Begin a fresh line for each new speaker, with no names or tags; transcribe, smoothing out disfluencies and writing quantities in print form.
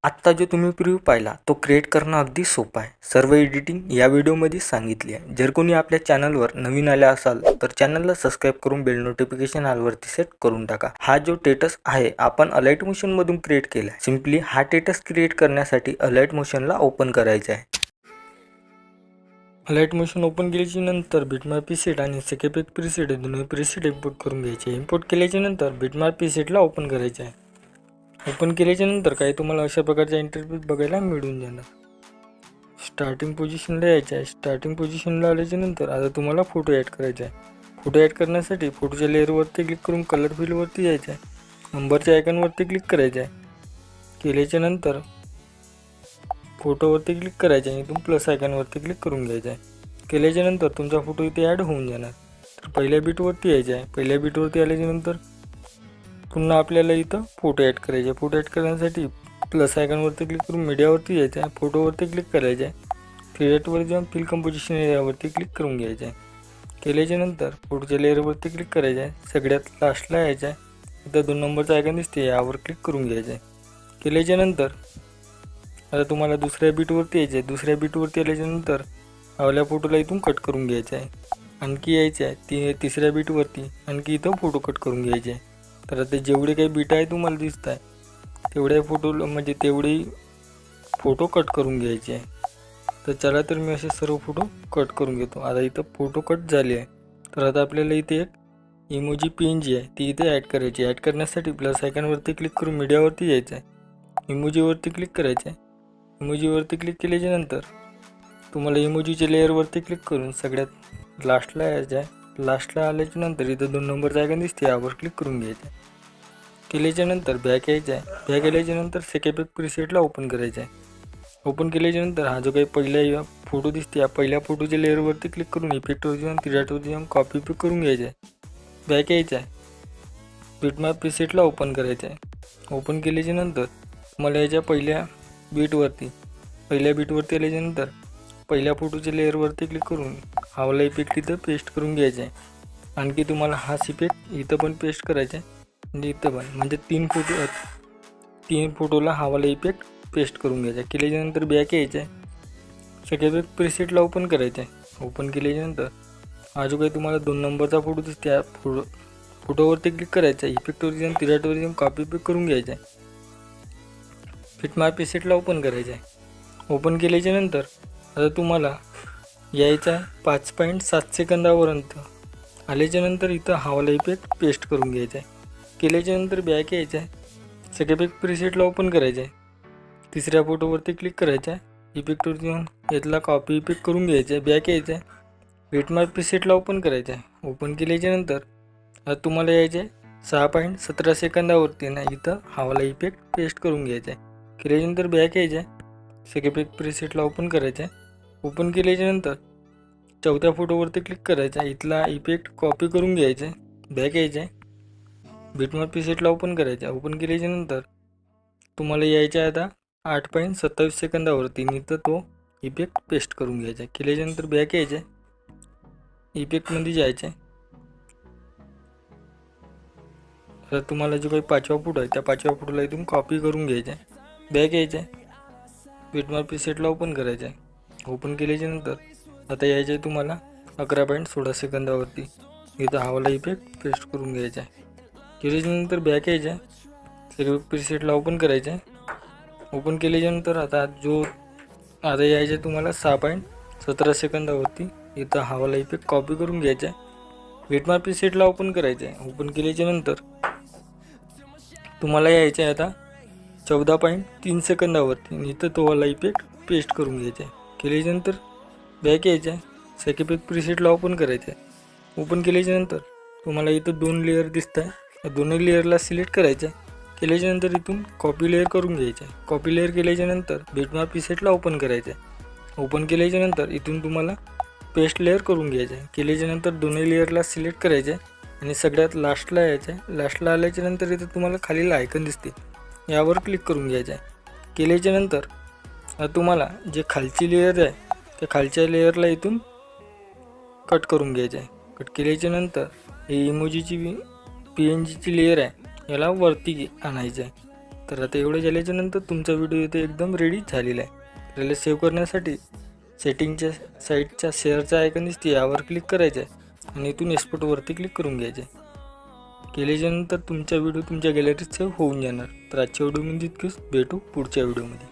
आत्ता जो तुम्ही प्रिव्ह्यू पाहिला तो क्रिएट करणं अगदी सोपं आहे. सर्व एडिटिंग या व्हिडिओमध्ये सांगितली आहे. जर कोणी आपल्या चॅनलवर नवीन आले असाल तर चॅनलला सबस्क्राईब करून बेल नोटिफिकेशन ऑलवरती सेट करून टाका. हा जो टेटस आहे आपण अलाइट मोशन मधून क्रिएट केला आहे. सिंपली हा टेटस क्रिएट करण्यासाठी अलाइट मोशनला ओपन करायचं आहे. अलाइट मोशन ओपन केल्याच्या नंतर बिटमॅप प्रीसेट आणि सेकेपेक प्रीसेट दोन्ही प्रीसेट इम्पोर्ट करून घ्यायचे. इम्पोर्ट केल्याच्या नंतर बिटमॅप प्रीसेटला ओपन करायचे आहे. ओपन केल्याच्या नंतर काही तुम्हाला अशा प्रकारचा इंटरफेस बघायला मिळून जाणार. स्टार्टिंग पोझिशनला यायचं आहे. स्टार्टिंग पोझिशनला आल्याच्या नंतर आता तुम्हाला फोटो ॲड करायचा आहे. फोटो ॲड करण्यासाठी फोटोच्या लेअरवरती क्लिक करून कलर फिलवरती यायचं आहे. नंबरच्या आयकॉनवरती क्लिक करायचं आहे. केल्याच्या नंतर फोटोवरती क्लिक करायचं आहे. इथून प्लस आयकॉनवरती क्लिक करून घ्यायचं आहे. केल्याच्या नंतर तुमचा फोटो इथे ॲड होऊन जाणार. तर पहिल्या बीटवरती यायचं आहे. पहिल्या बीटवरती आल्याच्या नंतर पुन्हा आपल्याला इथं फोटो ॲड करायचे. फोटो ॲड करण्यासाठी प्लस आयकॉनवरती क्लिक करून मीडियावरती यायचं आहे. फोटोवरती क्लिक करायचं आहे. क्रिएटवर जाऊन फिल कंपोजिशन एरियावरती क्लिक करून घ्यायचं आहे. केल्याच्या नंतर फोटोच्या लेअरवरती क्लिक करायचं आहे. सगळ्यात लास्टला यायचं आहे. इथं 2 नंबरचा आयकॉन दिसते यावर क्लिक करून घ्यायचं आहे. केल्याच्या नंतर आता तुम्हाला दुसऱ्या बीटवरती यायचं आहे. दुसऱ्या बीटवरती आल्याच्यानंतर आपल्या फोटोला इथून कट करून घ्यायचं आहे. आणखी यायचं आहे तिसऱ्या बीटवरती आणखी इथं फोटो कट करून घ्यायचे आहे. तर आता जेवढे काही बीट आहे तुम्हाला दिसत आहे तेवढ्या तेवढे फोटो कट करून घ्यायचे आहे. तर चला तर मी असे सर्व फोटो कट करून घेतो. आता इथं फोटो कट झाले आहे. तर आता आपल्याला इथे एक इमोजी PNG आहे ती इथे ॲड करायची. ॲड करण्यासाठी प्लस आयकॉनवरती क्लिक करून मीडियावरती यायचं आहे. इमोजीवरती क्लिक करायचं आहे. इमोजीवरती क्लिक केल्याच्यानंतर तुम्हाला इमोजीच्या लेअरवरती क्लिक करून सगळ्यात लास्टला यायचं आहे. लास्टला आल्याच्या नंतर इथं 2 नंबरचा आयकॉन दिसते यावर क्लिक करून घ्यायचं आहे. केल्याच्या नंतर बॅक यायचं आहे. बॅक आल्याच्या नंतर सेकेपेक प्रीसेटला ओपन करायचं आहे. ओपन केल्याच्या नंतर हा जो काही पहिला फोटो दिसते या पहिल्या फोटोच्या लेअरवरती क्लिक करून इफेक्टवर जाऊन तिराटवरती जाऊन कॉपी पे करून घ्यायचं आहे. बॅक यायचं आहे. बिटमॅप प्रीसेटला ओपन करायचं आहे. ओपन केल्याच्या नंतर मला याच्या पहिल्या बीटवरती आल्याच्यानंतर पहिल्या फोटोच्या लेअरवरती क्लिक करून हावला इफेक्ट इथं पेस्ट करून घ्यायचा आहे. आणखी तुम्हाला हाच इफेक्ट इथं पण पेस्ट करायचा आहे म्हणजे इथं पण म्हणजे 3 फोटोला हावाला इफेक्ट पेस्ट करून घ्यायचा आहे. केल्याच्यानंतर बॅक यायचं आहे. सेकेपेक प्रीसेटला ओपन करायचं आहे. ओपन केल्याच्यानंतर हा जो काही तुम्हाला 2 नंबरचा फोटो दिसतो त्या फोटोवरती क्लिक करायचं आहे. इफेक्टवर जाऊन तिराटवर जाऊन कॉपी पे करून घ्यायचं आहे. बिटमॅप प्रीसेटला ओपन करायचं आहे. ओपन केल्याच्यानंतर आता तुम्हाला यायचं आहे 5.7 सेकंदापर्यंत. आल्याच्यानंतर इथं हावाला इफेक्ट पेस्ट करून घ्यायचा आहे. केल्याच्यानंतर बॅक यायचं आहे. सेकेपेक प्रीसेटला ओपन करायचं आहे. तिसऱ्या फोटोवरती क्लिक करायचं आहे. इफेक्टवर जाऊन यातला कॉपी इफेक्ट करून घ्यायचं आहे. बॅक यायचं आहे. बिटमॅप प्रीसेटला ओपन करायचं आहे. ओपन केल्याच्यानंतर आता तुम्हाला यायचं आहे 6.17 सेकंदावरती ना इथं हावाला इफेक्ट पेस्ट करून घ्यायचा आहे. केल्याच्यानंतर बॅक यायचं आहे. सेकेपेक प्रीसेटला ओपन करायचं आहे. ओपन केल्याच्यानंतर चौथ्या फोटोवरती क्लिक करायचं आहे. इथला इफेक्ट कॉपी करून घ्यायचा आहे. बॅक यायचं आहे. बिटमॅप प्रीसेटला ओपन करायचं आहे. ओपन केल्याच्यानंतर तुम्हाला यायचं आहे आता 8.27 सेकंदावरती इथं तो इफेक्ट पेस्ट करून घ्यायचा आहे. केल्याच्यानंतर बॅक यायचं आहे. इफेक्टमध्ये जायचं आहे. तर तुम्हाला जो काही 5वा फोटो आहे त्या 5व्या फोटोला इथून कॉपी करून घ्यायचा आहे. बॅक यायचं आहे. बिटमॅप प्रीसेटला ओपन करायचं आहे. ओपन केल्याच्यानंतर आता यायचं आहे तुम्हाला 11.16 सेकंदावरती इथं हावाला इफेक्ट पेस्ट करून घ्यायचा आहे. केल्याच्यानंतर बॅक यायचं आहे. सेकेपेक प्रीसेटला ओपन करायचं आहे. ओपन केल्याच्यानंतर आता यायचं आहे तुम्हाला 6.17 सेकंदावरती इथं हावाला इफेक्ट कॉपी करून घ्यायचा आहे. बिटमॅप प्रीसेटला ओपन करायचं आहे. ओपन केल्याच्यानंतर तुम्हाला यायचं आहे आता 14.3 सेकंदावरती इथं तो वाला इफेक्ट पेस्ट करून घ्यायचा आहे. केल्याच्यानंतर बॅक यायचं आहे. सेकेपेक प्रीसेटला ओपन करायचं आहे. ओपन केल्याच्यानंतर तुम्हाला इथं 2 लेअर दिसत आहे. या दोन्ही लेअरला सिलेक्ट करायचं आहे. केल्याच्यानंतर इथून कॉपी लेअर करून घ्यायचं आहे. कॉपी लेअर केल्याच्यानंतर बिटमॅप प्रीसेटला ओपन करायचं आहे. ओपन केल्याच्यानंतर इथून तुम्हाला पेस्ट लेअर करून घ्यायचं आहे. केल्याच्यानंतर दोन्ही लेअरला सिलेक्ट करायचं आहे आणि सगळ्यात लास्टला यायचं आहे. लास्टला आल्याच्यानंतर इथं तुम्हाला खालील आयकन दिसते यावर क्लिक करून घ्यायचं आहे. केल्याच्यानंतर तुम्हाला जे खालची लेअर आहे त्या खालच्या लेअरला इथून कट करून घ्यायचं आहे. कट केल्याच्यानंतर ही इमोजीची PNGची लेअर आहे याला वरती आणायचं आहे. तर आता एवढं झाल्याच्या नंतर तुमचा व्हिडिओ इथे एकदम रेडी झालेला आहे. आपल्याला सेव्ह करण्यासाठी सेटिंगच्या साईडच्या शेअरचा आयकॉन दिसते यावर क्लिक करायचं आहे आणि इथून एक्सपोर्टवरती क्लिक करून घ्यायचं आहे. केल्याच्यानंतर तुमचा व्हिडिओ तुमच्या गॅलरीत सेव्ह होऊन जाणार. तर आजच्या व्हिडिओमध्ये इतकंच. भेटू पुढच्या व्हिडिओमध्ये.